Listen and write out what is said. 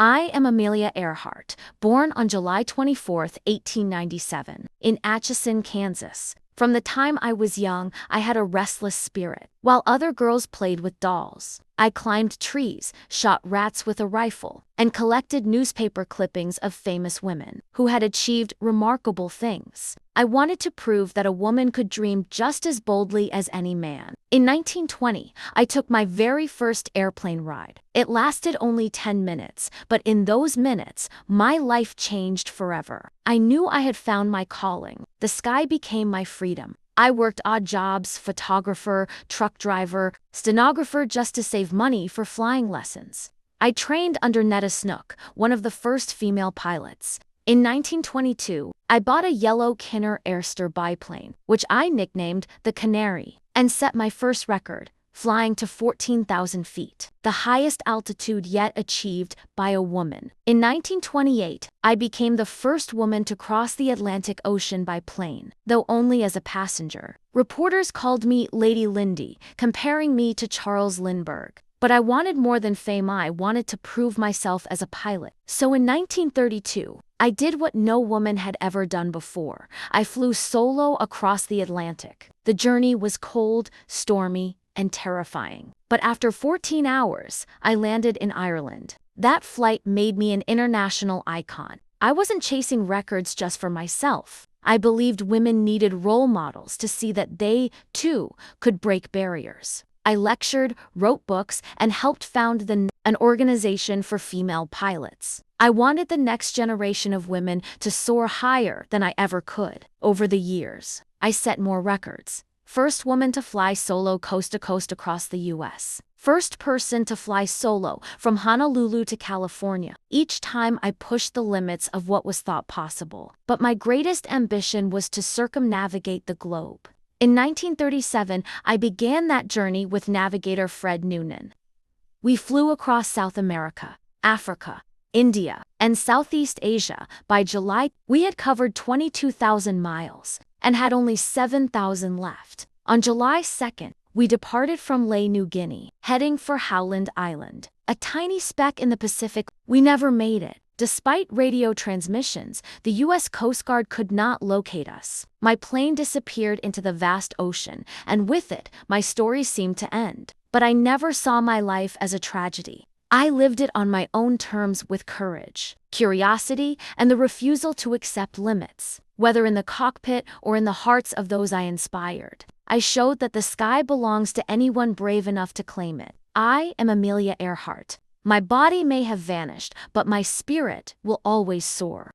I am Amelia Earhart, born on July 24, 1897, in Atchison, Kansas. From the time I was young, I had a restless spirit. While other girls played with dolls, I climbed trees, shot rats with a rifle, and collected newspaper clippings of famous women who had achieved remarkable things. I wanted to prove that a woman could dream just as boldly as any man. In 1920, I took my very first airplane ride. It lasted only 10 minutes, but in those minutes, my life changed forever. I knew I had found my calling. The sky became my freedom. I worked odd jobs, photographer, truck driver, stenographer, just to save money for flying lessons. I trained under Netta Snook, one of the first female pilots. In 1922, I bought a yellow Kinner Airster biplane, which I nicknamed the Canary, and set my first record, flying to 14,000 feet, the highest altitude yet achieved by a woman. In 1928, I became the first woman to cross the Atlantic Ocean by plane, though only as a passenger. Reporters called me Lady Lindy, comparing me to Charles Lindbergh. But I wanted more than fame. I wanted to prove myself as a pilot. So in 1932, I did what no woman had ever done before. I flew solo across the Atlantic. The journey was cold, stormy, and terrifying. But after 14 hours, I landed in Ireland. That flight made me an international icon. I wasn't chasing records just for myself. I believed women needed role models to see that they, too, could break barriers. I lectured, wrote books, and helped found an organization for female pilots. I wanted the next generation of women to soar higher than I ever could. Over the years, I set more records. First woman to fly solo coast to coast across the U.S. First person to fly solo from Honolulu to California. Each time I pushed the limits of what was thought possible. But my greatest ambition was to circumnavigate the globe. In 1937, I began that journey with navigator Fred Noonan. We flew across South America, Africa, India, and Southeast Asia. By July, we had covered 22,000 miles and had only 7,000 left. On July 2nd, we departed from Lae, New Guinea, heading for Howland Island, a tiny speck in the Pacific. We never made it. Despite radio transmissions, the U.S. Coast Guard could not locate us. My plane disappeared into the vast ocean, and with it, my story seemed to end. But I never saw my life as a tragedy. I lived it on my own terms with courage, curiosity, and the refusal to accept limits. Whether in the cockpit or in the hearts of those I inspired, I showed that the sky belongs to anyone brave enough to claim it. I am Amelia Earhart. My body may have vanished, but my spirit will always soar.